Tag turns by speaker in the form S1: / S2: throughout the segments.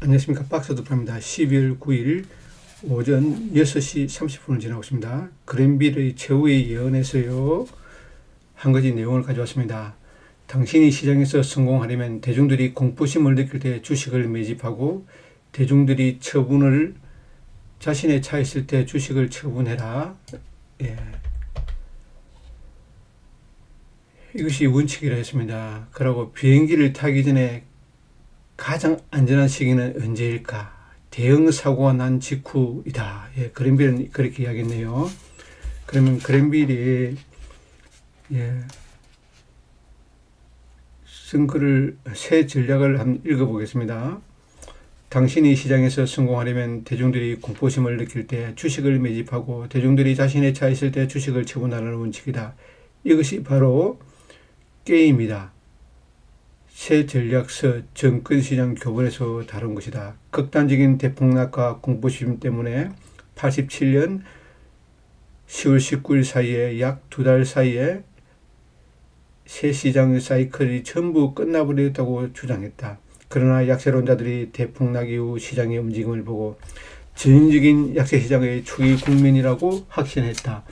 S1: 안녕하십니까. 박사도프입니다. 12월 9일 오전 6시 30분을 지나고 있습니다. 그랜빌의 최후의 예언에서요, 한 가지 내용을 가져왔습니다. 당신이 시장에서 성공하려면 대중들이 공포심을 느낄 때 주식을 매집하고 대중들이 처분을 자신의 차 있을 때 주식을 처분해라. 예. 이것이 원칙이라 했습니다. 그리고 비행기를 타기 전에 가장 안전한 시기는 언제일까? 대형 사고가 난 직후이다. 예, 그랜빌은 그렇게 이야기했네요. 그러면 그랜빌이 쓴 글을 새 전략을 한번 읽어보겠습니다. 당신이 시장에서 성공하려면 대중들이 공포심을 느낄 때 주식을 매집하고 대중들이 자신의 차 있을 때 주식을 처분하는 원칙이다. 이것이 바로 게임이다. 새 전략서 정권시장 교본에서 다룬 것이다. 극단적인 대폭락과 공포심 때문에 87년 10월 19일 사이에 약 2달 사이에 새 시장 사이클이 전부 끝나버렸다고 주장했다. 그러나 약세론자들이 대폭락 이후 시장의 움직임을 보고 전형적인 약세시장의 초기 국면이라고 확신했다.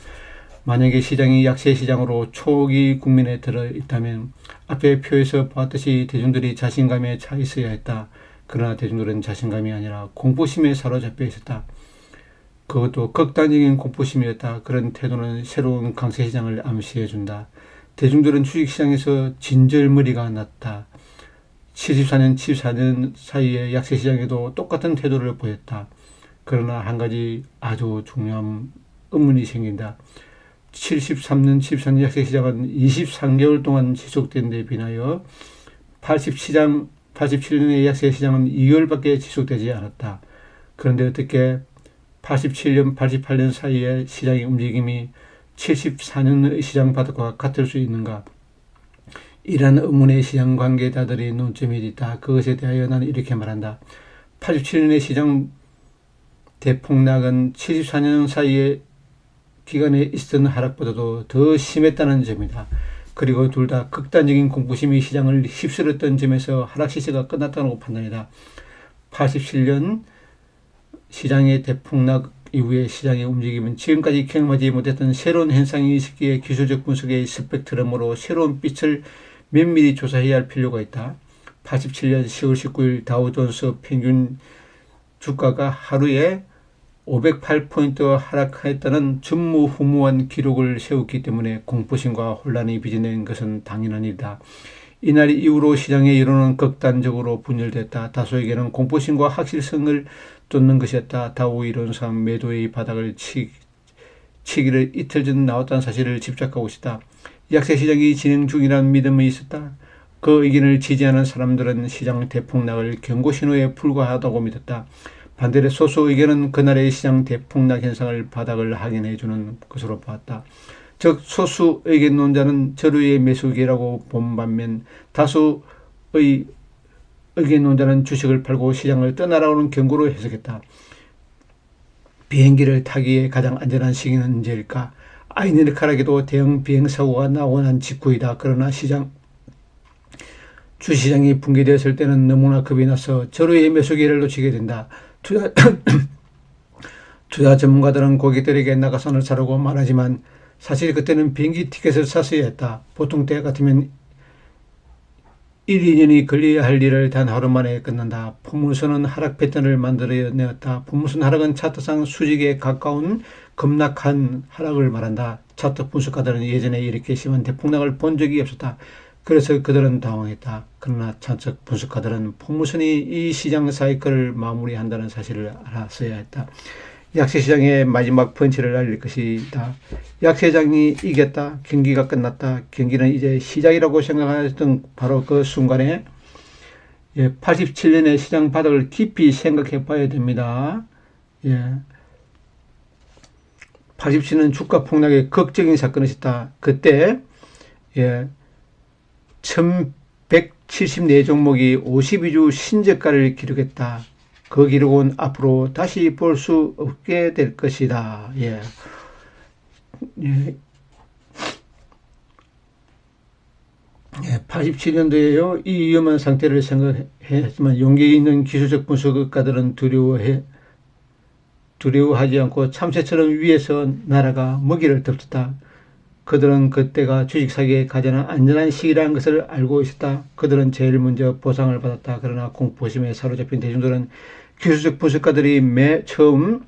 S1: 만약에 시장이 약세시장으로 초기 국면에 들어있다면 앞에 표에서 보았듯이 대중들이 자신감에 차 있어야 했다. 그러나 대중들은 자신감이 아니라 공포심에 사로잡혀 있었다. 그것도 극단적인 공포심이었다. 그런 태도는 새로운 강세시장을 암시해준다. 대중들은 주식시장에서 진절머리가 났다. 74년, 74년 사이에 약세시장에도 똑같은 태도를 보였다. 그러나 한 가지 아주 중요한 의문이 생긴다. 73년, 74년 약세시장은 23개월 동안 지속된 데 비하여 87년의 약세시장은 2개월밖에 지속되지 않았다. 그런데 어떻게 87년, 88년 사이에 시장의 움직임이 74년의 시장 바닥과 같을 수 있는가? 이러한 의문의 시장 관계자들의 논점이 있다. 그것에 대하여 나는 이렇게 말한다. 87년의 시장 대폭락은 74년 사이에 기간에 있었던 하락보다도 더 심했다는 점이다. 그리고 둘 다 극단적인 공포심이 시장을 휩쓸었던 점에서 하락 시세가 끝났다고 판단이다. 87년 시장의 대폭락 이후에 시장의 움직임은 지금까지 경험하지 못했던 새로운 현상이 있었기에 기술적 분석의 스펙트럼으로 새로운 빛을 면밀히 조사해야 할 필요가 있다. 87년 10월 19일 다우존스 평균 주가가 하루에 508포인트 하락했다는 전무후무한 기록을 세웠기 때문에 공포심과 혼란이 빚어낸 것은 당연한 일이다. 이날 이후로 시장의 이론은 극단적으로 분열됐다. 다수에게는 공포심과 확실성을 쫓는 것이었다. 다우 이론상 매도의 바닥을 치기를 이틀 전 나왔다는 사실을 집착하고 있었다. 약세시장이 진행 중이라는 믿음이 있었다. 그 의견을 지지하는 사람들은 시장 대폭락을 경고신호에 불과하다고 믿었다. 반대로 소수 의견은 그날의 시장 대폭락 현상을 바닥을 확인해주는 것으로 보았다. 즉 소수 의견론자는 절호의 매수기라고 본 반면 다수의 의견론자는 주식을 팔고 시장을 떠나라는 경고로 해석했다. 비행기를 타기에 가장 안전한 시기는 언제일까? 아이러니컬하게도 대형 비행사고가 나고 난 직후이다. 그러나 주시장이 붕괴되었을 때는 너무나 겁이 나서 절호의 매수기를 놓치게 된다. 투자 전문가들은 고객들에게 낙하산을 사라고 말하지만 사실 그때는 비행기 티켓을 샀어야 했다. 보통 때 같으면 1, 2년이 걸려야 할 일을 단 하루 만에 끝난다. 포물선은 하락 패턴을 만들어내었다. 포물선 하락은 차트상 수직에 가까운 급락한 하락을 말한다. 차트 분석가들은 예전에 이렇게 심한 대폭락을 본 적이 없었다. 그래서 그들은 당황했다. 그러나 차트 분석가들은 포물선이 이 시장 사이클을 마무리한다는 사실을 알았어야 했다. 약세시장의 마지막 펀치를 날릴 것이다. 약세장이 이겼다. 경기가 끝났다. 경기는 이제 시작이라고 생각했던 바로 그 순간에 87년의 시장 바닥을 깊이 생각해 봐야 됩니다. 87년 주가 폭락의 극적인 사건이 있었다. 그때 1174종목이 52주 신저가를 기록했다. 그 기록은 앞으로 다시 볼 수 없게 될 것이다. 87년도에요. 이 위험한 상태를 생각했지만 용기 있는 기술적 분석가들은 두려워하지 않고 참새처럼 위에서 날아가 먹이를 덮쳤다. 그들은 그때가 주식 사기에 가장 안전한 시기라는 것을 알고 있었다. 그들은 제일 먼저 보상을 받았다. 그러나 공포심에 사로잡힌 대중들은 기술적 분석가들이 처음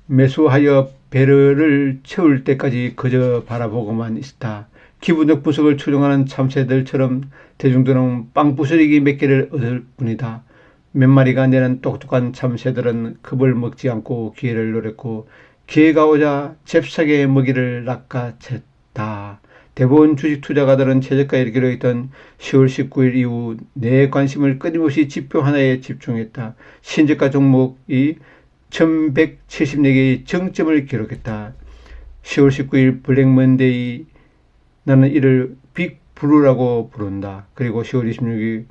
S1: 매수하여 배를 채울 때까지 그저 바라보고만 있었다. 기분적 분석을 추종하는 참새들처럼 대중들은 빵 부스러기 몇 개를 얻을 뿐이다. 몇 마리가 되는 똑똑한 참새들은 겁을 먹지 않고 기회를 노렸고 기회가 오자 잽싸게 먹이를 낚아챘다. 대부분 주식 투자가들은 최저가에 이르기로 했던 10월 19일 이후 내 관심을 끊임없이 지표 하나에 집중했다. 신저가 종목이 1174개의 정점을 기록했다. 10월 19일 블랙 먼데이, 나는 이를 빅 블루라고 부른다. 그리고 10월 26일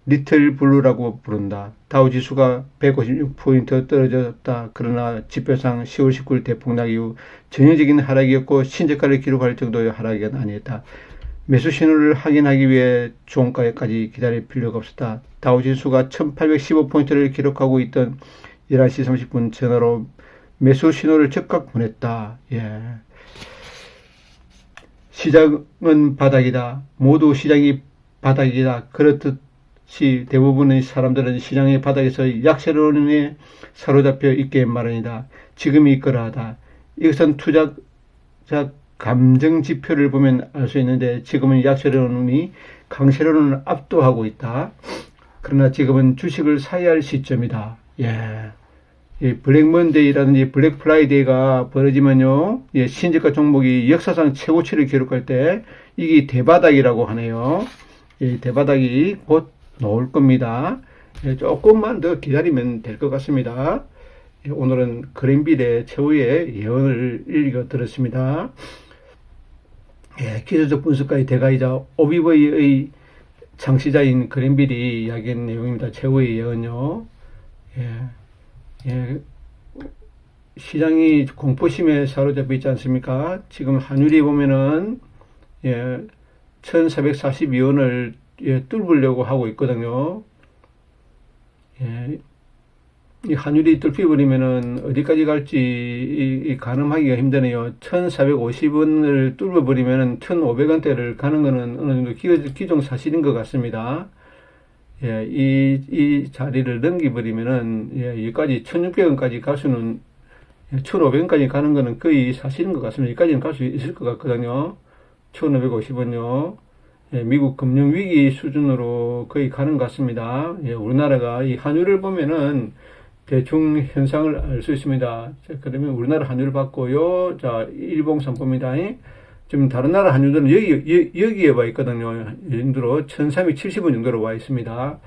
S1: 리틀 블루라고 부른다. 다우 지수가 156포인트 떨어졌다. 그러나 지표상 10월 19일 대폭락 이후 전형적인 하락이었고 신저가를 기록할 정도의 하락은 아니었다. 매수 신호를 확인하기 위해 종가에까지 기다릴 필요가 없었다. 다우 지수가 1815포인트를 기록하고 있던 11시 30분 전화로 매수 신호를 즉각 보냈다. 시장은 바닥이다. 모두 시장이 바닥이다. 그렇듯이 대부분의 사람들은 시장의 바닥에서 약세론에 사로잡혀 있게 마련이다. 지금이 그러하다. 이것은 투자자 감정 지표를 보면 알 수 있는데 지금은 약세론이 강세론을 압도하고 있다. 그러나 지금은 주식을 사야 할 시점이다. 이 블랙 먼데이라든지 블랙 프라이데이가 벌어지면요, 신저가 종목이 역사상 최고치를 기록할 때 이게 대바닥이라고 하네요. 이 대바닥이 곧 나올 겁니다. 조금만 더 기다리면 될 것 같습니다. 오늘은 그랜빌의 최후의 예언을 읽어 들었습니다. 기술적 분석가의 대가이자 오비버이의 창시자인 그랜빌이 이야기한 내용입니다. 최후의 예언요. 시장이 공포심에 사로잡혀 있지 않습니까? 지금 환율이 보면은 1442원을 뚫으려고 하고 있거든요. 이 환율이 뚫혀버리면은 어디까지 갈지 가늠하기가 힘드네요. 1450원을 뚫어버리면은 1500원대를 가는 거는 어느 정도 기정사실인 것 같습니다. 이 자리를 넘기버리면은, 여기까지 1600원까지 갈 수는, 1500원까지 가는 거는 거의 사실인 것 같습니다. 여기까지는 갈 수 있을 것 같거든요. 1550원요. 미국 금융위기 수준으로 거의 가는 것 같습니다. 우리나라가 이 환율을 보면은 대충 현상을 알 수 있습니다. 자, 그러면 우리나라 환율을 봤고요. 자, 일봉상봅니다. 지금 다른 나라 환율들은 여기에 와 있거든요. 이 정도로 1370원 정도로 와 있습니다.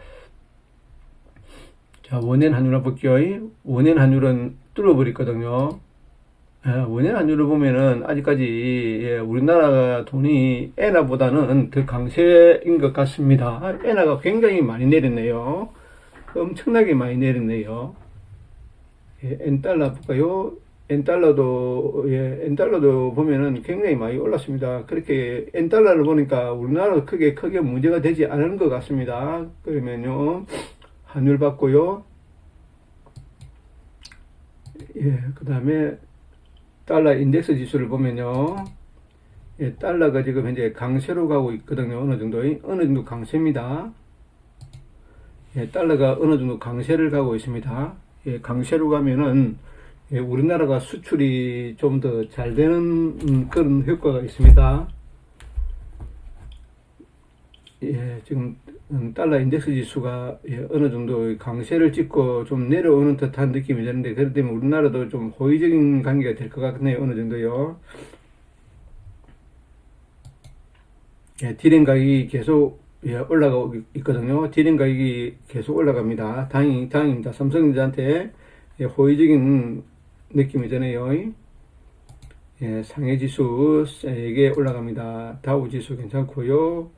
S1: 자, 원엔 환율 한번 볼게요. 원엔 환율은 뚫어버렸거든요. 원엔 환율을 보면은 아직까지 우리나라 돈이 엔화보다는 더 강세인 것 같습니다. 엔화가 굉장히 많이 내렸네요. 엄청나게 많이 내렸네요. 엔달러 볼까요? 엔달러도 보면은 굉장히 많이 올랐습니다. 그렇게 엔달러를 보니까 우리나라가 크게 문제가 되지 않은 것 같습니다. 그러면요, 환율 봤고요. 그 다음에 달러 인덱스 지수를 보면요. 달러가 지금 현재 강세로 가고 있거든요. 어느 정도 강세입니다. 달러가 어느 정도 강세를 가고 있습니다. 강세로 가면은 우리나라가 수출이 좀 더 잘 되는 그런 효과가 있습니다. 지금 달러 인덱스 지수가 어느 정도 강세를 찍고 좀 내려오는 듯한 느낌이 드는데, 그렇기 때문에 우리나라도 좀 호의적인 관계가 될 것 같네요. 어느 정도요. 디램 가격이 계속 올라가고 있거든요. 디램 가격이 계속 올라갑니다. 다행입니다. 삼성전자한테 호의적인 느낌이 드네요. 상해 지수 세게 올라갑니다. 다우 지수 괜찮고요.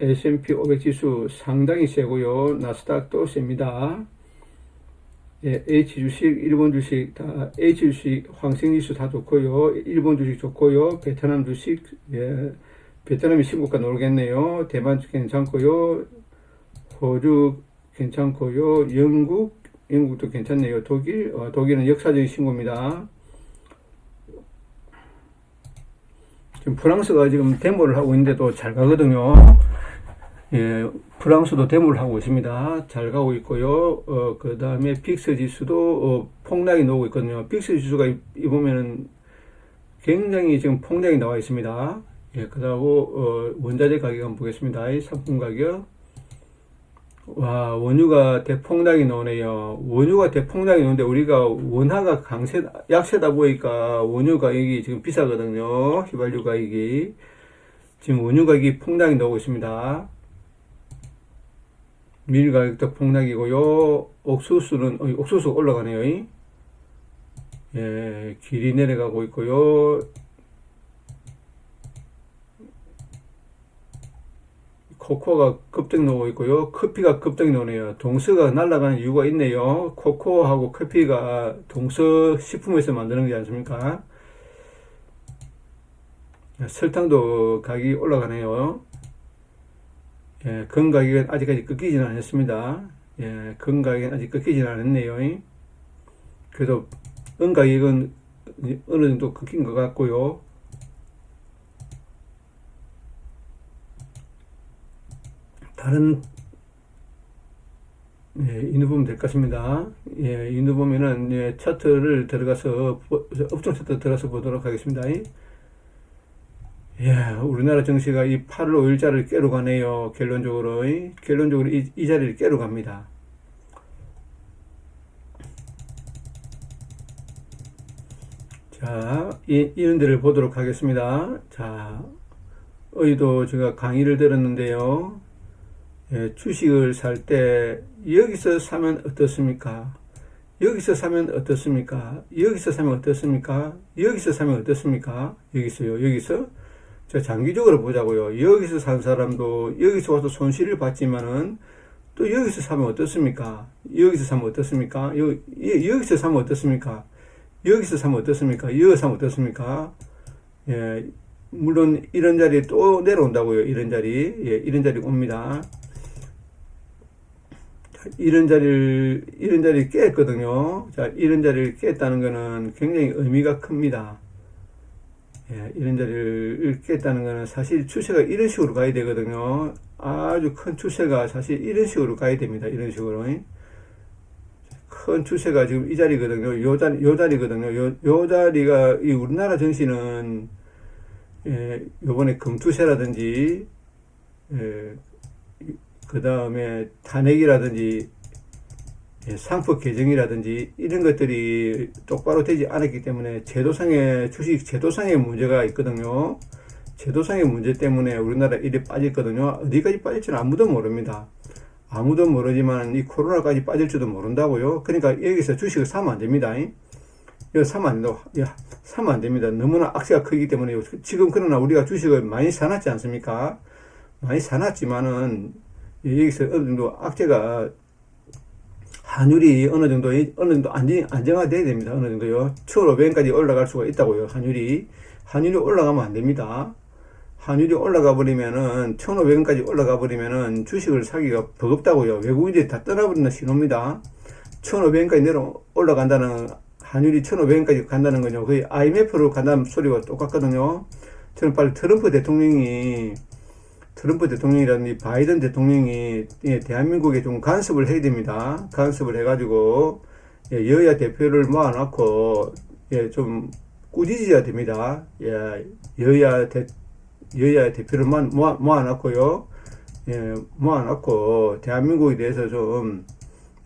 S1: S&P 500 지수 상당히 세고요. 나스닥도 셉니다. H 주식, 일본 주식 다, H 주식, 황생 지수 다 좋고요. 일본 주식 좋고요. 베트남 주식, 베트남이 신고가 오르겠네요. 대만 괜찮고요. 호주 괜찮고요. 영국도 괜찮네요. 독일은 역사적인 신고입니다. 지금 프랑스가 지금 데모를 하고 있는데도 잘 가거든요. 예, 프랑스도 데모를 하고 있습니다. 잘 가고 있고요. 그 다음에 빅스 지수도 폭락이 나오고 있거든요. 빅스 지수가 이 보면은 굉장히 지금 폭락이 나와 있습니다. 예, 그다고 원자재 가격 한번 보겠습니다. 이 상품 가격. 와, 원유가 대폭락이 나오네요. 원유가 대폭락이 나오는데 우리가 원화가 약세다 보니까 원유 가격이 지금 비싸거든요. 휘발유 가격이. 지금 원유 가격이 폭락이 나오고 있습니다. 밀 가격도 폭락이고요. 옥수수 올라가네요. 예, 길이 내려가고 있고요. 코코아가 급등 나오고 있고요. 커피가 급등 나오네요. 동서가 날아가는 이유가 있네요. 코코아하고 커피가 동서 식품에서 만드는 게 않습니까? 설탕도 가격이 올라가네요. 예, 건 가격은 아직까지 꺾이지는 않았습니다. 예, 건 가격은 아직 꺾이지는 않았네요. 그래도 은 가격은 어느 정도 꺾인 것 같고요. 다른, 예, 인도 보면 될 것 같습니다. 예, 인도 보면은, 예, 차트를 들어가서, 업종 차트 들어가서 보도록 하겠습니다. 예, 우리나라 증시가 이 8월 5일자를 깨러 가네요. 결론적으로 이 자리를 깨러 갑니다. 자, 이런 데를 보도록 하겠습니다. 자, 어제도 제가 강의를 들었는데요. 예, 주식을 살 때 여기서 사면 어떻습니까? 여기서 사면 어떻습니까? 여기서 사면 어떻습니까? 여기서 사면 어떻습니까? 여기서 자, 장기적으로 보자고요. 여기서 산 사람도 여기서 와서 손실을 봤지만은 또 여기서 사면 어떻습니까? 여기서 사면 어떻습니까? 여기서 사면 어떻습니까? 여기서 사면 어떻습니까? 여기서 사면 어떻습니까? 예, 물론 이런 자리에 또 내려온다고요. 이런 자리, 예, 이런 자리 옵니다. 이런 자리를 깼거든요. 자, 이런 자리를 깼다는 것은 굉장히 의미가 큽니다. 예, 이런 자리를 깼다는 것은 사실 추세가 이런 식으로 가야 되거든요. 아주 큰 추세가 사실 이런 식으로 가야 됩니다. 이런 식으로. 큰 추세가 지금 이 자리거든요. 요 자리거든요. 요 자리가, 이 우리나라 증시는, 예, 요번에 금투세라든지, 예, 그 다음에 탄핵이라든지, 예, 상법 개정이라든지 이런 것들이 똑바로 되지 않았기 때문에 주식 제도상의 문제가 있거든요. 제도상의 문제 때문에 우리나라 일이 빠졌거든요. 어디까지 빠질지는 아무도 모릅니다. 아무도 모르지만 이 코로나까지 빠질지도 모른다고요. 그러니까 여기서 주식을 사면 안 됩니다. 이거 사면 안 된다고. 사면 안 됩니다. 너무나 악재가 크기 때문에 지금 그러나 우리가 주식을 많이 사놨지 않습니까? 많이 사놨지만은 여기서 어느 정도 악재가 환율이 어느 정도 안정화돼야 됩니다. 어느 정도요. 1,500원까지 올라갈 수가 있다고요. 환율이 올라가면 안 됩니다. 환율이 올라가 버리면은 1,500원까지 올라가 버리면은 주식을 사기가 버겁다고요. 외국인들이 다 떠나버리는 신호입니다. 1,500원까지 올라간다는, 환율이 1,500원까지 간다는 건요, 거의 IMF로 간다는 소리와 똑같거든요. 저는 빨리 트럼프 대통령이라든지 바이든 대통령이, 예, 대한민국에 좀 간섭을 해야 됩니다. 간섭을 해가지고, 예, 여야 대표를 모아놓고, 예, 좀 꾸짖어야 됩니다. 예, 여야 대표를 모아놓고요. 예, 모아놓고 대한민국에 대해서 좀,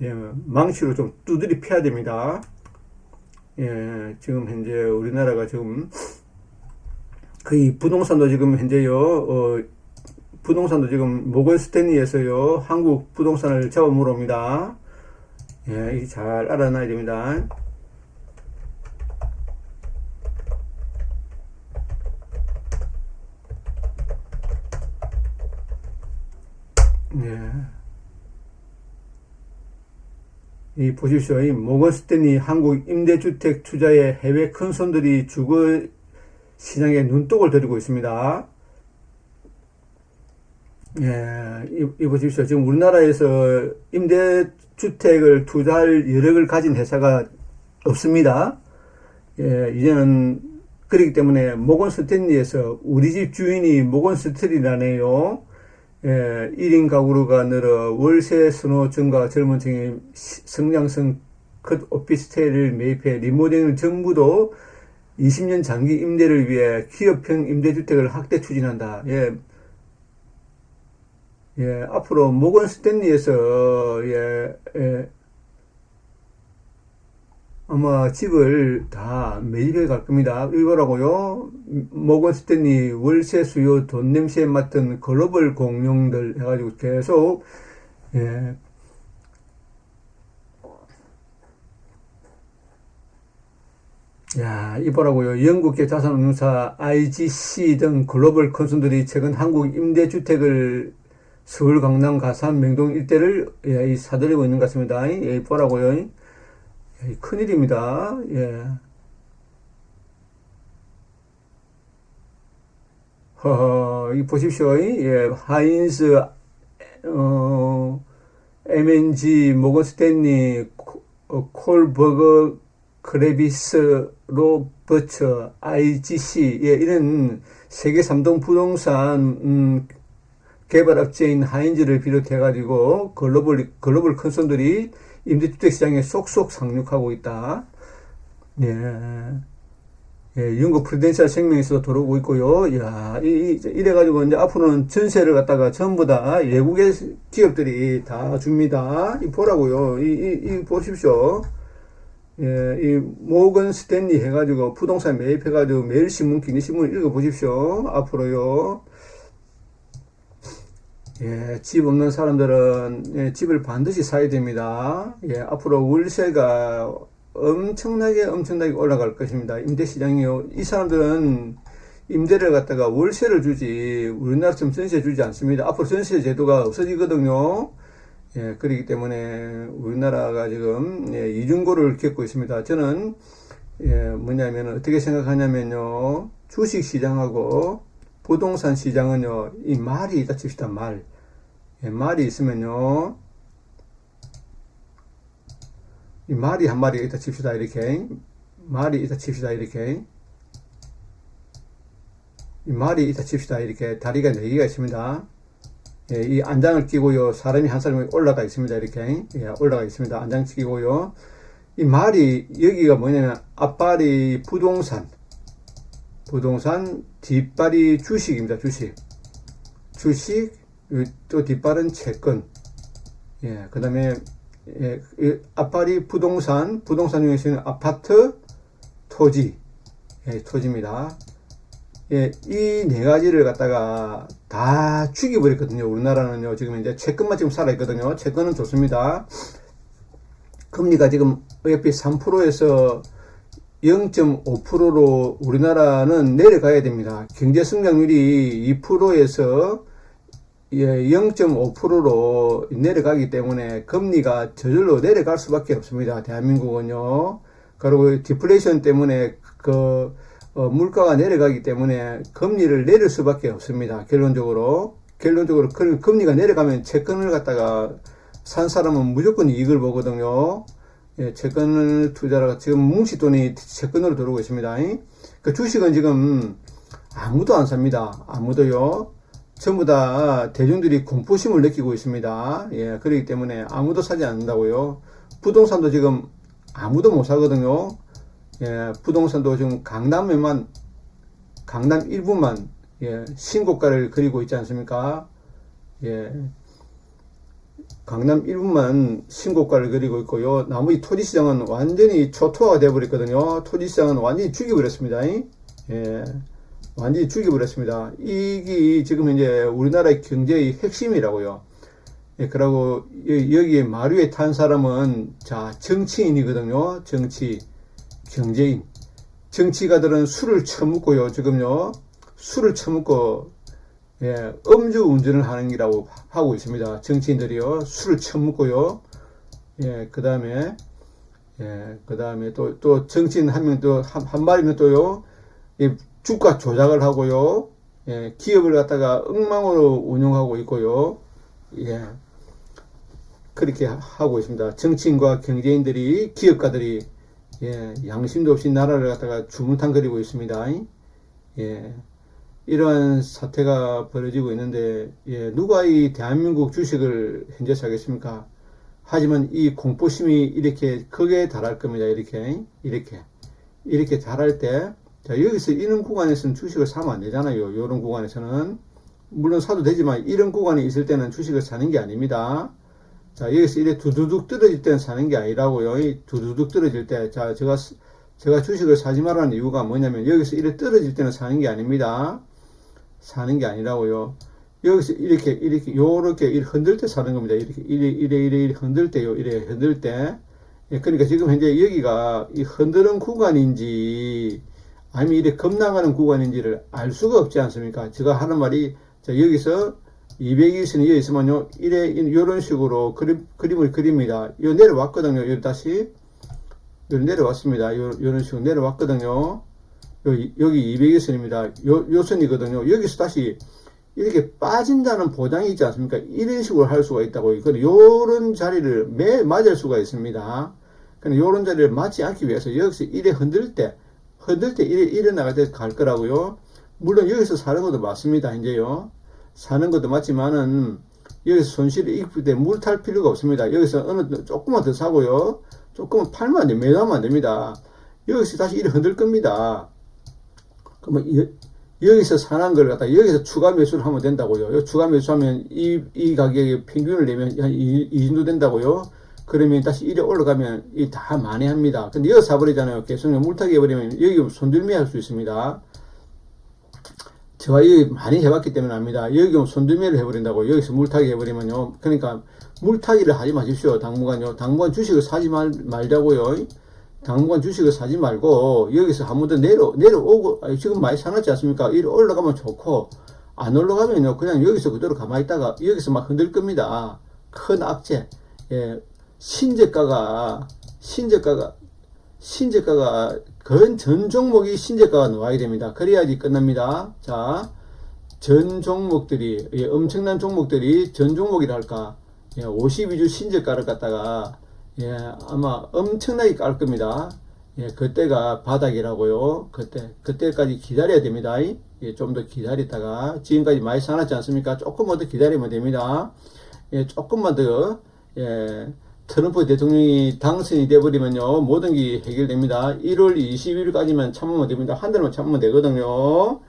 S1: 예, 망치로 좀 두드리 패야 됩니다. 예, 지금 현재 우리나라가 지금 거의 부동산도 지금 현재요, 부동산도 지금 모건 스탠리에서요, 한국 부동산을 잡아물어옵니다. 예, 잘 알아놔야 됩니다. 예. 이 보십시오. 이 모건 스탠리 한국 임대주택 투자의 해외 큰 손들이 주거 시장에 눈독을 들이고 있습니다. 예, 이 보십시오. 지금 우리나라에서 임대주택을 투자할 여력을 가진 회사가 없습니다. 예, 이제는 그렇기 때문에 모건 스탠리에서 우리 집 주인이 모건 스탠리라네요. 예, 1인 가구로가 늘어 월세 선호 증가 젊은 층의 성장성 컷 오피스텔을 매입해 리모델링을 전부도 20년 장기 임대를 위해 기업형 임대주택을 확대 추진한다. 예, 예, 앞으로 모건 스탠리에서 아마 집을 다 매입해 갈 겁니다. 이거라고요. 모건 스탠리 월세 수요 돈 냄새 맡은 글로벌 공룡들 해가지고 계속 예. 야, 이보라고요. 영국계 자산운용사 IGC 등 글로벌 컨설들이 최근 한국 임대주택을 서울, 강남, 가산, 명동 일대를 예, 사들이고 있는 것 같습니다. 예, 보라고요. 예, 큰일입니다. 예. 이 보십시오. 예, 하인스, MNG, 모건 스탠리, 콜버거, 크레비스, 로버처, IGC, 예, 이런 세계 3등 부동산, 개발업체인 하인즈를 비롯해가지고 글로벌 컨설들이 임대주택 시장에 쏙쏙 상륙하고 있다. 예. 예, 영국 프루덴셜 생명에서도 들어오고 있고요. 야, 이래가지고 이제 앞으로는 전세를 갖다가 전부 다 외국의 기업들이 다 줍니다. 보라고요. 보십시오. 예, 이 모건 스탠리 해가지고 부동산 매입해가지고 매일 신문, 기니 신문 읽어보십시오. 앞으로요. 예, 집 없는 사람들은 예, 집을 반드시 사야 됩니다. 예, 앞으로 월세가 엄청나게 올라갈 것입니다. 임대 시장이요. 이 사람들은 임대를 갖다가 월세를 주지 우리나라처럼 전세 주지 않습니다. 앞으로 전세 제도가 없어지거든요. 예, 그렇기 때문에 우리나라가 지금 예, 이중고를 겪고 있습니다. 저는 예, 뭐냐면 어떻게 생각하냐면요. 주식 시장하고 부동산 시장은요. 이 말이 있다 칩시다. 말. 예, 말이 있으면요. 이 말이 한 마리가 있다 칩시다. 이렇게. 말이 있다 칩시다. 이렇게. 이 말이 있다 칩시다. 이렇게. 다리가 4개가 있습니다. 예, 이 안장을 끼고요. 사람이 한 사람이 올라가 있습니다. 이렇게. 예, 올라가 있습니다. 안장 끼고요. 이 말이, 여기가 뭐냐면, 앞발이 부동산, 뒷발이 주식입니다. 주식, 또 뒷발은 채권. 예, 그 다음에, 예, 앞발이 부동산 중에서는 아파트, 토지, 예, 토지입니다. 예, 이 네 가지를 갖다가 다 죽여버렸거든요. 우리나라는요, 지금 이제 채권만 지금 살아있거든요. 채권은 좋습니다. 금리가 지금 어차피 3%에서 0.5%로 우리나라는 내려가야 됩니다. 경제 성장률이 2%에서 0.5%로 내려가기 때문에 금리가 저절로 내려갈 수밖에 없습니다. 대한민국은요. 그리고 디플레이션 때문에 물가가 내려가기 때문에 금리를 내릴 수밖에 없습니다. 결론적으로 금리가 내려가면 채권을 갖다가 산 사람은 무조건 이익을 보거든요. 예, 채권을 투자를 지금 뭉칫돈이 채권으로 들어오고 있습니다. 그 주식은 지금 아무도 안 삽니다. 아무도요. 전부 다 대중들이 공포심을 느끼고 있습니다. 예, 그렇기 때문에 아무도 사지 않는다고요. 부동산도 지금 아무도 못 사거든요. 예, 부동산도 지금 강남 일부만 예, 신고가를 그리고 있지 않습니까? 예, 강남 일부만 신고가를 그리고 있고요. 나머지 토지시장은 완전히 초토화가 되어버렸거든요. 토지시장은 완전히 죽여버렸습니다. 예, 완전히 죽여버렸습니다. 이게 지금 이제 우리나라의 경제의 핵심이라고요. 예, 그리고 여기에 말 위에 탄 사람은 자 정치인이거든요. 경제인. 정치가들은 술을 처먹고요. 지금요. 술을 처먹고 예, 음주 운전을 하는 기라고 하고 있습니다. 정치인들이요. 술을 처먹고요. 예, 그 다음에 또 정치인 한 명 한 마리면 또요. 예, 주가 조작을 하고요. 예, 기업을 갖다가 엉망으로 운영하고 있고요. 예, 그렇게 하고 있습니다. 정치인과 경제인들이, 기업가들이, 예, 양심도 없이 나라를 갖다가 주문탕거리고 있습니다. 예, 이러한 사태가 벌어지고 있는데, 예, 누가 이 대한민국 주식을 현재 사겠습니까? 하지만 이 공포심이 이렇게 크게 달할 겁니다. 이렇게 달할 때, 자, 여기서 이런 구간에서는 주식을 사면 안 되잖아요. 이런 구간에서는. 물론 사도 되지만, 이런 구간에 있을 때는 주식을 사는 게 아닙니다. 자, 여기서 이렇게 두두둑 떨어질 때는 사는 게 아니라고요. 이 두두둑 떨어질 때, 자, 제가 주식을 사지 말라는 이유가 뭐냐면, 여기서 이렇게 떨어질 때는 사는 게 아닙니다. 사는 게 아니라고요. 여기서 요렇게 흔들 때 사는 겁니다. 이렇게 흔들 때요. 이렇게 흔들 때. 예, 그러니까 지금 현재 여기가 이 흔드는 구간인지, 아니면 이렇게 급락하는 구간인지를 알 수가 없지 않습니까? 제가 하는 말이, 자, 여기서 220선이 여기 있으면요, 이런 식으로 그림을 그립니다. 요 내려왔거든요. 요 다시. 요 내려왔습니다. 요런 식으로 내려왔거든요. 여기 220선입니다. 요 선이거든요. 여기서 다시 이렇게 빠진다는 보장이 있지 않습니까? 이런 식으로 할 수가 있다고. 요런 자리를 맞을 수가 있습니다. 그러니까 요런 자리를 맞지 않기 위해서 여기서 이래 흔들 때 이래 나갈 때 갈 거라고요. 물론 여기서 사는 것도 맞습니다. 이제요. 사는 것도 맞지만은 여기서 손실이 있을 때 물 탈 필요가 없습니다. 여기서 조금만 더 사고요. 조금만 팔면 안 됩니다. 매도하면 안 됩니다. 여기서 다시 이래 흔들 겁니다. 그러면 여기서 사는 걸 갖다 여기서 추가 매수를 하면 된다고요. 추가 매수하면 이 가격에 평균을 내면 한 이 정도 된다고요. 그러면 다시 이래 올라가면 이 다 만회합니다. 근데 여기서 사버리잖아요. 계속 물타기 해버리면 여기 손들미 할 수 있습니다. 제가 여기 많이 해봤기 때문에 압니다. 여기 손들미를 해버린다고. 여기서 물타기 해버리면요. 그러니까 물타기를 하지 마십시오. 당분간요. 당분간 주식을 사지 말자고요. 당분간 주식을 사지 말고 여기서 한 번 더 내려오고, 지금 많이 사놨지 않습니까? 이리 올라가면 좋고, 안 올라가면요 그냥 여기서 그대로 가만히 있다가 여기서 막 흔들 겁니다. 큰 악재. 예, 신저가가 전 종목이 신저가가 나와야 됩니다. 그래야지 끝납니다. 자, 전 종목들이, 예, 엄청난 종목들이 전 종목이라 할까, 예, 52주 신저가를 갖다가, 예, 아마 엄청나게 깔 겁니다. 예, 그때가 바닥이라고요. 그때까지 기다려야 됩니다. 예, 좀 더 기다리다가, 지금까지 많이 사놨지 않습니까? 조금만 더 기다리면 됩니다. 예, 조금만 더, 예, 트럼프 대통령이 당선이 돼버리면요, 모든 게 해결됩니다. 1월 21일까지만 참으면 됩니다. 한 달만 참으면 되거든요.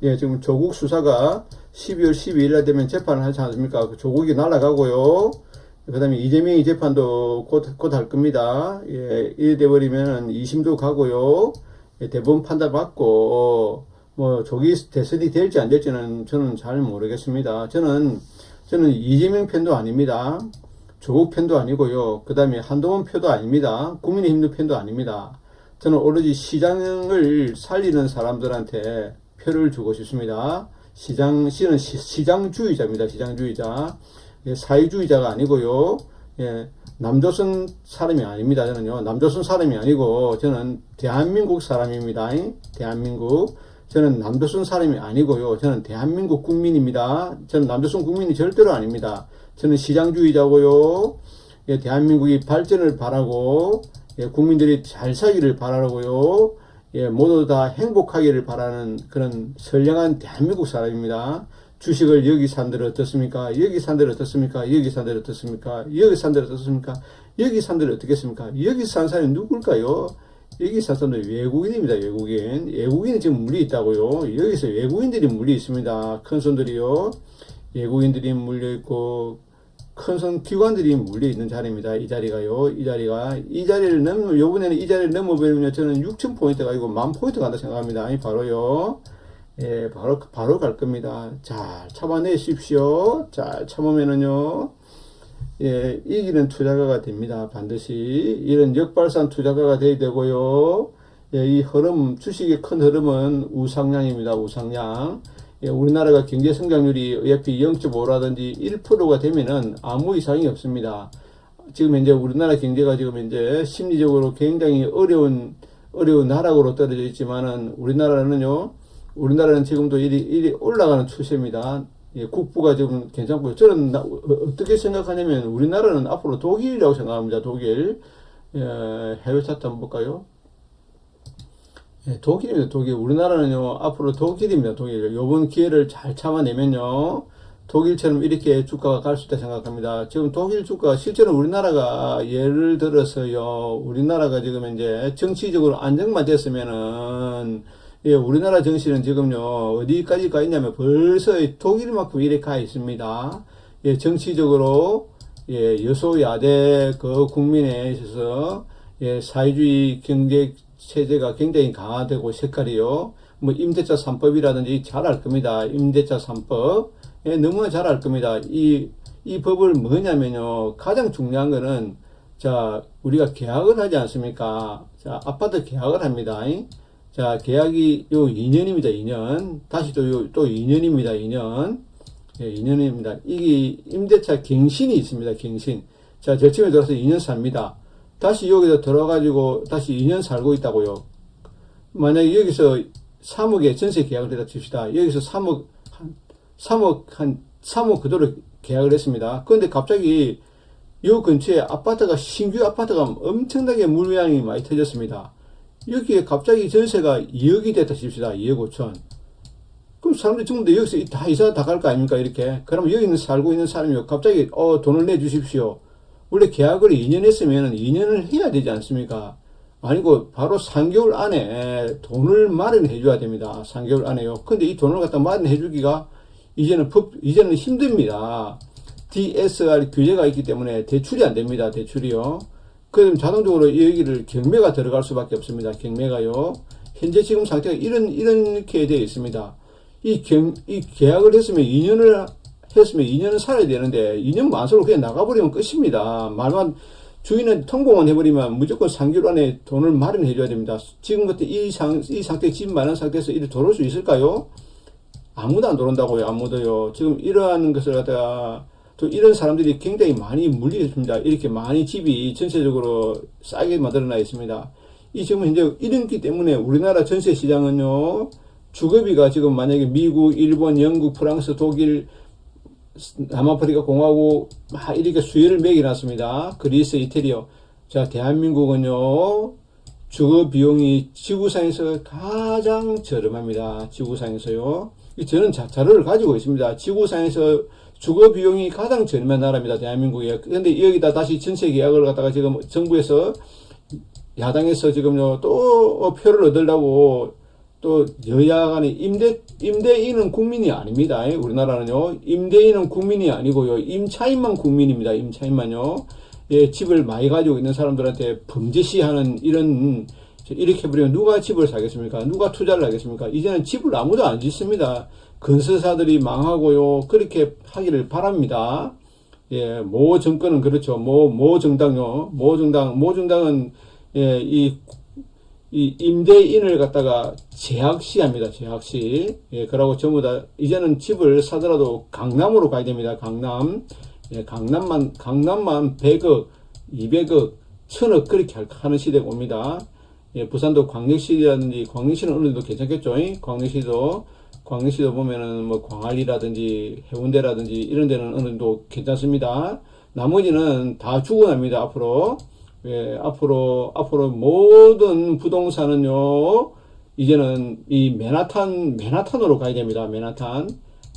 S1: 예, 지금 조국 수사가 12월 12일날 되면 재판을 하지 않습니까? 조국이 날아가고요. 그 다음에 이재명이 재판도 곧 할 겁니다. 예, 이래 돼버리면 2심도 가고요. 예, 대법원 판단 받고, 뭐, 조기 대선이 될지 안 될지는 저는 잘 모르겠습니다. 저는 이재명 편도 아닙니다. 조국 편도 아니고요. 그 다음에 한동훈 표도 아닙니다. 국민의힘 편도 아닙니다. 저는 오로지 시장을 살리는 사람들한테 표를 주고 싶습니다. 시장은 시장주의자입니다. 시장주의자. 예, 사회주의자가 아니고요. 예, 남조선 사람이 아닙니다. 저는요. 남조선 사람이 아니고, 저는 대한민국 사람입니다. 대한민국. 저는 남조선 사람이 아니고요. 저는 대한민국 국민입니다. 저는 남조선 국민이 절대로 아닙니다. 저는 시장주의자고요. 예, 대한민국이 발전을 바라고, 예, 국민들이 잘 살기를 바라고요. 예, 모두 다 행복하기를 바라는 그런 선량한 대한민국 사람입니다. 주식을 여기 산들 어떻습니까? 여기 산들 어떻습니까? 여기 산들 어떻습니까? 여기 산들 어떻습니까? 여기 산들 어떻겠습니까? 여기 산 사람이 누굴까요? 여기 산 사람들 외국인입니다. 외국인이 지금 물리 있다고요. 여기서 외국인들이 물리 있습니다. 큰 손들이요. 외국인들이 물려 있고, 큰 손 기관들이 물려 있는 자리입니다. 이 자리가요. 이 자리를 요번에는 이 자리를 넘어버리면 저는 6,000포인트가 아니고 10,000포인트 간다 생각합니다. 바로요. 예, 바로 갈 겁니다. 잘 참아내십시오. 잘 참으면은요, 예, 이기는 투자가가 됩니다. 반드시. 이런 역발산 투자가가 돼야 되고요. 예, 이 주식의 큰 흐름은 우상향입니다. 우상향. 예, 우리나라가 경제 성장률이 어차피 0.5라든지 1%가 되면은 아무 이상이 없습니다. 지금 현재 우리나라 경제가 지금 현재 심리적으로 굉장히 어려운 나락으로 떨어져 있지만은 우리나라는요, 우리나라는 지금도 일이 올라가는 추세입니다. 예, 국부가 지금 괜찮고요. 저는 어떻게 생각하냐면 우리나라는 앞으로 독일이라고 생각합니다. 독일. 해외 차트 한번 볼까요? 예, 독일입니다. 독일. 우리나라는요, 앞으로 독일입니다. 독일. 요번 기회를 잘 참아내면요, 독일처럼 이렇게 주가가 갈 수 있다 생각합니다. 지금 독일 주가, 실제로 우리나라가 예를 들어서요, 우리나라가 지금 이제 정치적으로 안정만 됐으면은, 예, 우리나라 정치는 지금요, 어디까지 가 있냐면 벌써 독일만큼 이렇게 가 있습니다. 예, 정치적으로, 예, 여소야대 그 국민에 있어서, 예, 사회주의 경제 체제가 굉장히 강화되고 색깔이요. 뭐 임대차 3법이라든지 잘 알 겁니다. 임대차 3법. 예, 너무나 잘 알 겁니다. 이 법을 뭐냐면요. 가장 중요한 거는, 자, 우리가 계약을 하지 않습니까? 자, 아파트 계약을 합니다. 자, 계약이 요 2년입니다. 2년. 다시 또 2년입니다. 2년. 예, 2년입니다. 이게 임대차 갱신이 있습니다. 갱신. 자, 저침에 들어서 2년 삽니다. 다시 여기서 들어가지고 다시 2년 살고 있다고요. 만약에 여기서 3억에 전세 계약을 했다 칩시다. 여기서 3억 그대로 계약을 했습니다. 그런데 갑자기 요 근처에 아파트가, 신규 아파트가 엄청나게 물량이 많이 터졌습니다. 여기에 갑자기 전세가 2억이 됐다 칩시다. 2억 5천. 그럼 사람들이 전부 다 여기서 다 이사 다 갈 거 아닙니까? 이렇게. 그러면 여기 살고 있는 사람이 갑자기, 돈을 내주십시오. 원래 계약을 2년 했으면 2년을 해야 되지 않습니까? 아니고 바로 3개월 안에 돈을 마련해 줘야 됩니다. 3개월 안에요. 근데 이 돈을 갖다 마련해 주기가 이제는 힘듭니다. DSR 규제가 있기 때문에 대출이 안 됩니다. 대출이요. 그럼 자동적으로 여기를 경매가 들어갈 수밖에 없습니다. 경매가요. 현재 지금 상태가 이렇게 되어 있습니다. 이 계약을 했으면 2년을 살아야 되는데 2년 만으로 그냥 나가버리면 끝입니다. 말만 주인은 통보만 해버리면 무조건 3개월 안에 돈을 마련해 줘야 됩니다. 지금 그때 이 상태 집 많은 상태에서 이를 들어올 수 있을까요? 아무도 안 들어온다고요. 아무도요. 지금 이러한 것을 갖다가 또 이런 사람들이 굉장히 많이 물리겠습니다. 이렇게 많이 집이 전체적으로 싸게 만들어놔 있습니다. 이 지금 현재 이런기 때문에 우리나라 전세 시장은요, 주거비가 지금 만약에 미국, 일본, 영국, 프랑스, 독일, 남아프리카 공화국 막 이렇게 수혜를 매겨놨습니다. 그리스, 이태리요. 자, 대한민국은요, 주거 비용이 지구상에서 가장 저렴합니다. 지구상에서요. 저는 자료를 가지고 있습니다. 지구상에서 주거 비용이 가장 저렴한 나라입니다. 대한민국에. 그런데 여기다 다시 전세 계약을 갖다가 지금 정부에서, 야당에서 지금요, 또 표를 얻으려고 또 여야 간에 임대인은 국민이 아닙니다. 우리나라는요. 임대인은 국민이 아니고요. 임차인만 국민입니다. 임차인만요. 예, 집을 많이 가지고 있는 사람들한테 범죄시하는 이렇게 해버리면 누가 집을 사겠습니까? 누가 투자를 하겠습니까? 이제는 집을 아무도 안 짓습니다. 건설사들이 망하고요. 그렇게 하기를 바랍니다. 예, 모 정권은 그렇죠. 모 정당은, 예, 이 임대인을 갖다가 제약시합니다. 제약시. 예, 그러고 전부 다, 이제는 집을 사더라도 강남으로 가야 됩니다. 강남. 예, 강남만 100억, 200억, 1000억 그렇게 하는 시대가 옵니다. 예, 부산도 광역시라든지, 광역시는 어느 정도 괜찮겠죠? 광역시도 보면은 뭐 광안리라든지 해운대라든지 이런 데는 어느 정도 괜찮습니다. 나머지는 다 죽어납니다. 앞으로. 예, 앞으로 모든 부동산은요, 이제는 이 맨하탄으로 가야 됩니다. 맨하탄.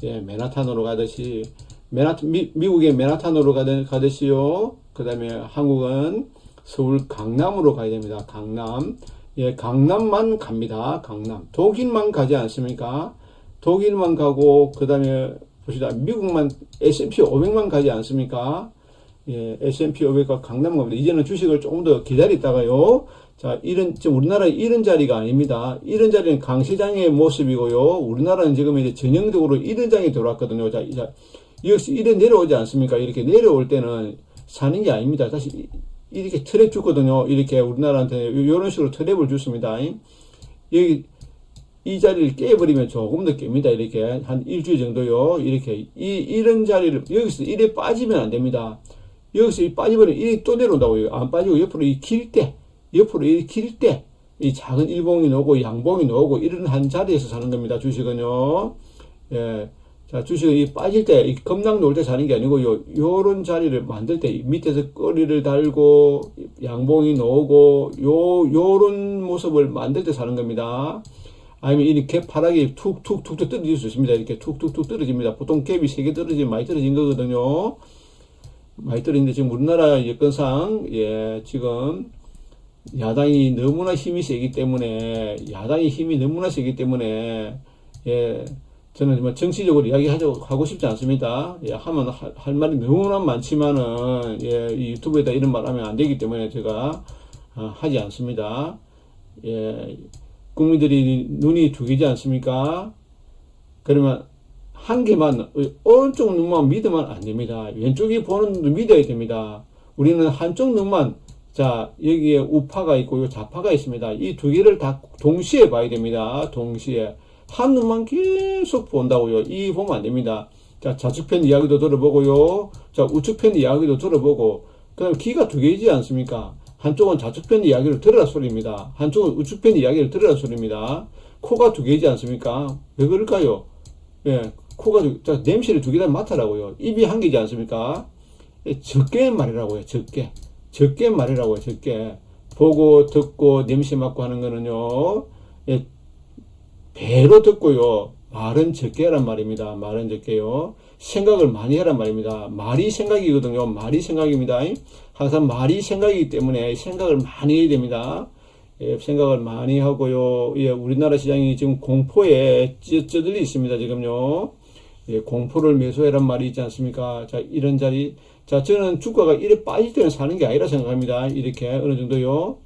S1: 예, 맨하탄으로 가듯이, 미국의 맨하탄으로 가듯이요. 그 다음에 한국은 서울 강남으로 가야 됩니다. 강남. 예, 강남만 갑니다. 강남. 독일만 가지 않습니까? 독일만 가고, 그 다음에 보시다. 미국만 S&P 500만 가지 않습니까? 예, S&P 500과 강남 갑니다. 이제는 주식을 조금 더 기다리다가요. 자, 지금 우리나라 이런 자리가 아닙니다. 이런 자리는 강시장의 모습이고요. 우리나라는 지금 이제 전형적으로 이런 장이 들어왔거든요. 자, 역시 이래 내려오지 않습니까? 이렇게 내려올 때는 사는 게 아닙니다. 다시 이렇게 트랩 주거든요. 이렇게 우리나라한테 이런 식으로 트랩을 줬습니다. 여기 이 자리를 깨버리면 조금 더 깹니다. 이렇게 한 일주일 정도요. 이렇게 이런 자리를 여기서 이래 빠지면 안 됩니다. 여기서 빠지면 이래 또 내려온다고요. 안 빠지고 옆으로 길 때 이 작은 일봉이 나오고 양봉이 나오고 이런 한 자리에서 사는 겁니다. 주식은요. 예. 자, 주식은 이 빠질 때, 이 급락 놓을 때 사는 게 아니고, 요런 자리를 만들 때, 밑에서 꼬리를 달고, 양봉이 나오고, 요런 모습을 만들 때 사는 겁니다. 아니면 이렇게 갭하락이 툭툭툭 떨어질 수 있습니다. 이렇게 툭툭툭 떨어집니다. 보통 갭이 3개 떨어지면 많이 떨어진 거거든요. 많이 떨어지는데, 지금 우리나라 여건상, 예, 지금, 야당이 너무나 힘이 세기 때문에, 예, 저는 정말 정치적으로 하고 싶지 않습니다. 예, 하면 할 말이 너무나 많지만은, 예, 이 유튜브에다 이런 말 하면 안 되기 때문에 제가, 하지 않습니다. 예, 국민들이 눈이 두 개지 않습니까? 그러면 한 개만, 오른쪽 눈만 믿으면 안 됩니다. 왼쪽이 보는 눈도 믿어야 됩니다. 우리는 한쪽 눈만, 자, 여기에 우파가 있고 좌파가 있습니다. 이 두 개를 다 동시에 봐야 됩니다. 동시에. 한 눈만 계속 본다고요. 이 보면 안 됩니다. 자, 좌측편 이야기도 들어보고요. 자, 우측편 이야기도 들어보고, 그 다음에 귀가 두 개이지 않습니까? 한쪽은 좌측편 이야기를 들으라 소리입니다. 한쪽은 우측편 이야기를 들으라 소리입니다. 코가 두 개이지 않습니까? 왜 그럴까요? 예, 자, 냄새를 두 개 다 맡으라고요. 입이 한 개지 않습니까? 예, 적게 말이라고요. 적게 말이라고요. 적게. 보고, 듣고, 냄새 맡고 하는 거는요, 예, 배로 듣고요. 말은 적게 하란 말입니다. 말은 적게요. 생각을 많이 하란 말입니다. 말이 생각이거든요. 말이 생각입니다. 항상 말이 생각이기 때문에 생각을 많이 해야 됩니다. 예, 생각을 많이 하고요. 예, 우리나라 시장이 지금 공포에 찌들려 있습니다. 지금요. 예, 공포를 매수해란 말이 있지 않습니까? 자, 이런 자리. 자, 저는 주가가 이래 빠질 때는 사는 게 아니라 생각합니다. 이렇게 어느 정도요.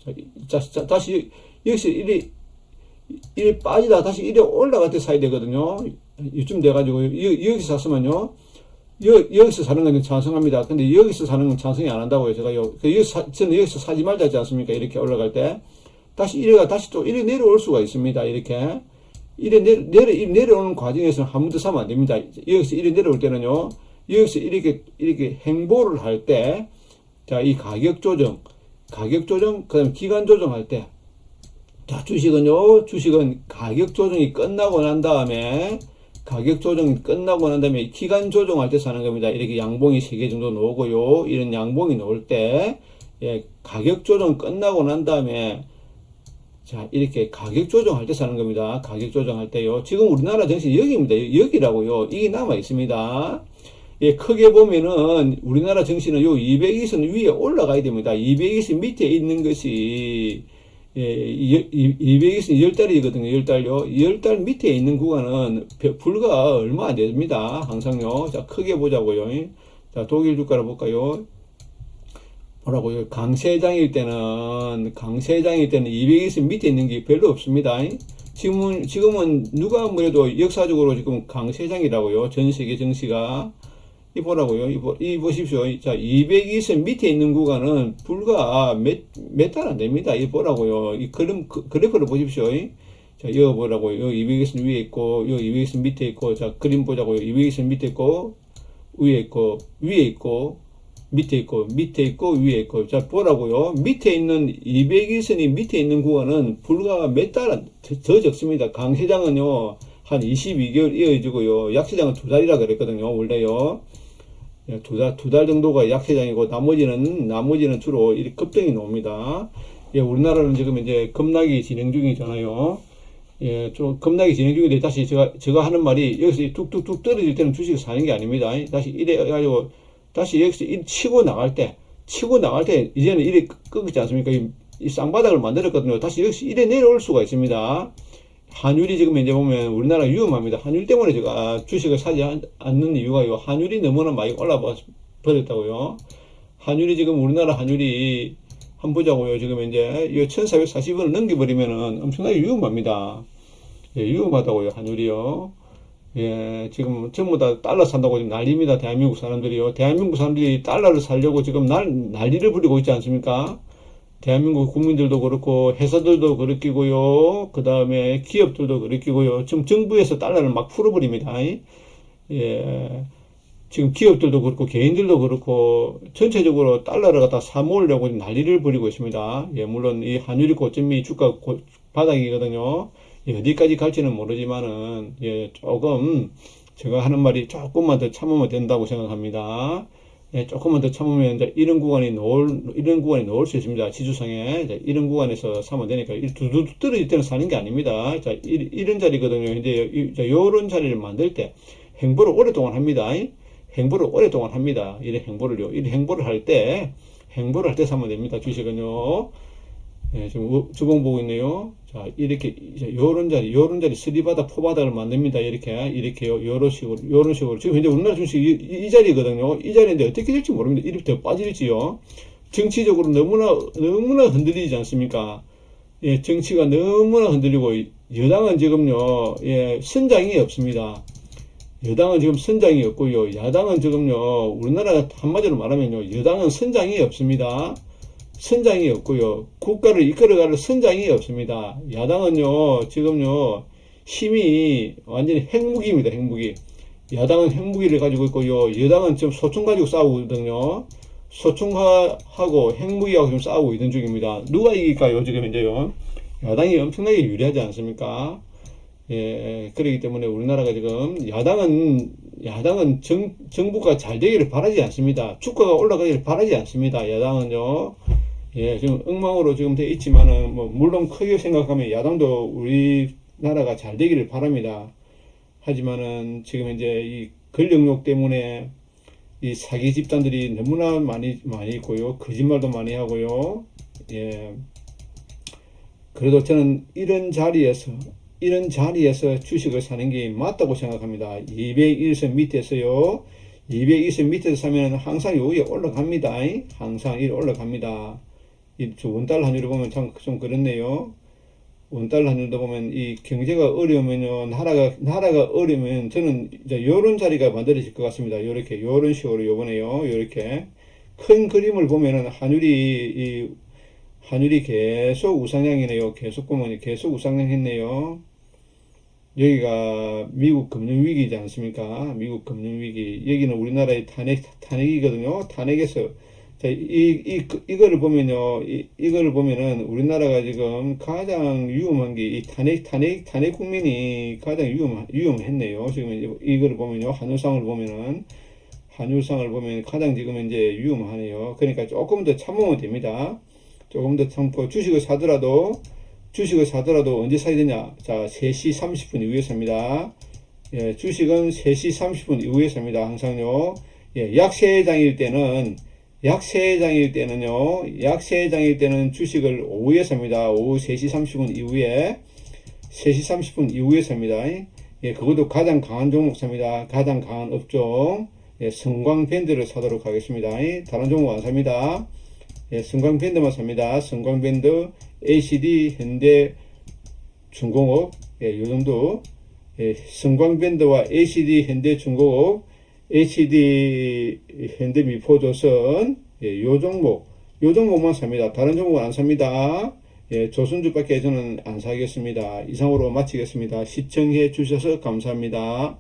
S1: 자, 다시 여기서 이래 빠지다 다시 이래 올라갈 때 사야 되거든요. 이쯤 돼가지고 여기서 샀으면요. 여기서 사는 건 찬성합니다. 근데 여기서 사는 건 찬성이 안 한다고요. 제가요. 저는 여기서 사지 말자 하지 않습니까? 이렇게 올라갈 때. 다시 또 이래 내려올 수가 있습니다. 이렇게. 이래 내려오는 과정에서는 한 번 더 사면 안 됩니다. 여기서 이래 내려올 때는요. 여기서 이렇게 행보를 할 때, 자, 이 가격 조정, 그 다음에 기간 조정할 때, 자, 주식은 가격 조정이 끝나고 난 다음에, 기간 조정할 때 사는 겁니다. 이렇게 양봉이 3개 정도 나오고요. 이런 양봉이 나올 때, 예, 가격 조정 끝나고 난 다음에, 자, 이렇게 가격 조정할 때 사는 겁니다. 가격 조정할 때요. 지금 우리나라 정신이 여기입니다. 여기라고요. 이게 남아 있습니다. 예, 크게 보면은 우리나라 정신은 요 220선 위에 올라가야 됩니다. 220선 밑에 있는 것이, 예, 220선 10달이거든요. 10달요. 10달 밑에 있는 구간은 불과 얼마 안 됩니다. 항상요. 자, 크게 보자고요. 자, 독일 주가를 볼까요? 뭐라고요? 강세장일 때는 220선 밑에 있는 게 별로 없습니다. 지금은 누가 뭐래도 역사적으로 지금 강세장이라고요. 전 세계 증시가. 이 보라고요. 이 보십시오. 자, 220선 밑에 있는 구간은 불과 몇 달 안 됩니다. 이 보라고요. 이 그래프를 보십시오. 자, 이거 보라고요. 여기 220선 위에 있고, 여기 220선 밑에 있고, 자, 그림 보자고요. 220선 밑에 있고, 위에 있고, 밑에 있고, 위에 있고. 자, 보라고요. 밑에 있는 220선이 밑에 있는 구간은 불과 몇 달 더 적습니다. 강세장은요, 한 22개월 이어지고요. 약세장은 2달이라 그랬거든요. 원래요. 두 달 정도가 약세장이고, 나머지는 주로 이렇게 급등이 나옵니다. 예, 우리나라는 지금 이제 급락이 진행 중이잖아요. 예, 좀 급락이 진행 중인데, 다시 제가 하는 말이, 여기서 툭툭툭 떨어질 때는 주식을 사는 게 아닙니다. 다시 이래가지고, 다시 여기서 치고 나갈 때, 이제는 이래 꺾지 않습니까? 이 쌍바닥을 만들었거든요. 다시 여기서 이래 내려올 수가 있습니다. 환율이 지금 이제 보면 우리나라 위험합니다. 환율 때문에 제가 주식을 사지 않는 이유가요. 환율이 너무나 많이 올라버렸다고요. 환율이 지금 우리나라 환율이 한번 보자고요. 지금 이제 1440원을 넘겨버리면은 엄청나게 위험합니다. 예, 위험하다고요. 환율이요. 예, 지금 전부 다 달러 산다고 지금 난립니다. 대한민국 사람들이요. 대한민국 사람들이 달러를 살려고 지금 난리를 부리고 있지 않습니까? 대한민국 국민들도 그렇고 회사들도 그렇고요. 그 다음에 기업들도 그렇고요. 지금 정부에서 달러를 막 풀어버립니다. 예, 지금 기업들도 그렇고 개인들도 그렇고 전체적으로 달러를 갖다 사 모으려고 난리를 부리고 있습니다. 예, 물론 이 환율이 고점이 주가 바닥이거든요. 예, 어디까지 갈지는 모르지만은 예, 조금 제가 하는 말이 조금만 더 참으면 된다고 생각합니다. 예, 조금만 더 참으면 이제 이런 구간이 나올 수 있습니다. 지수상에 이런 구간에서 사면 되니까 두두 떨어질 때는 사는 게 아닙니다. 자, 이런 자리거든요. 이제 요런 자리를 만들 때 행보를 오랫동안 합니다. 행보를 오랫동안 합니다. 이런 행보를요. 이런 행보를 할 때 사면 됩니다. 주식은요. 예, 지금 주봉 보고 있네요. 자, 이렇게 이제 요런 자리 쓰리바닥 포바닥을 만듭니다. 이렇게요. 요런 식으로 지금 현재 우리나라 주식 이 자리거든요. 이 자리인데 어떻게 될지 모릅니다. 이렇게 더 빠질지요. 정치적으로 너무나 흔들리지 않습니까? 예, 정치가 너무나 흔들리고 여당은 지금요. 예, 선장이 없습니다. 여당은 지금 선장이 없고요. 야당은 지금요. 우리나라 한마디로 말하면요. 여당은 선장이 없습니다. 선장이 없고요. 국가를 이끌어갈 선장이 없습니다. 야당은요. 지금요. 힘이 완전히 핵무기입니다. 핵무기. 야당은 핵무기를 가지고 있고요. 여당은 지금 소총 가지고 싸우고 있거든요. 소총하고 핵무기하고 지금 싸우고 있는 중입니다. 누가 이길까요? 지금 현재요. 야당이 엄청나게 유리하지 않습니까? 예, 그렇기 때문에 우리나라가 지금 야당은 정부가 잘 되기를 바라지 않습니다. 주가가 올라가기를 바라지 않습니다. 야당은요. 예, 지금 엉망으로 지금 돼 있지만은 뭐 물론 크게 생각하면 야당도 우리나라가 잘 되기를 바랍니다. 하지만은 지금 이제 이 권력욕 때문에 이 사기 집단들이 너무나 많이 있고요. 거짓말도 많이 하고요. 예. 그래도 저는 이런 자리에서 주식을 사는 게 맞다고 생각합니다. 201선 밑에서요. 201선 밑에서 사면 항상 여기에 올라갑니다. 항상 이리 올라갑니다. 원달러 환율을 보면 참 좀 그렇네요. 원달러 환율도 보면 이 경제가 어려우면요. 나라가 어려우면 저는 이제 요런 자리가 만들어질 것 같습니다. 요런 식으로 요번에요. 요렇게 큰 그림을 보면은 환율이 계속 우상향이네요. 계속 보면 계속 우상향했네요. 여기가 미국 금융위기이지 않습니까? 미국 금융위기. 여기는 우리나라의 탄핵이거든요. 탄핵에서. 자, 이거를 보면요. 이거를 보면은 우리나라가 지금 가장 위험한 게 이 탄핵 국면이 가장 위험했네요. 지금 이거를 보면요. 환율상을 보면 가장 지금 이제 위험하네요. 그러니까 조금 더 참으면 됩니다. 조금 더 참고 주식을 사더라도 언제 사야 되냐? 자, 3시 30분 이후에 삽니다. 예, 주식은 3시 30분 이후에 삽니다. 항상요. 예, 약세장일 때는 주식을 오후에 삽니다. 오후 3시 30분 이후에 삽니다. 예, 그것도 가장 강한 종목 삽니다. 가장 강한 업종. 예, 성광밴드를 사도록 하겠습니다. 다른 종목 안 삽니다. 예, 성광밴드만 삽니다. 성광밴드, ACD, 현대, 중공업, 예, 요 정도. 예, 성광밴드와 ACD, 현대, 중공업, HD, 현대, 미포조선, 예, 요 종목만 삽니다. 다른 종목은 안 삽니다. 예, 조선주밖에 저는 안 사겠습니다. 이상으로 마치겠습니다. 시청해 주셔서 감사합니다.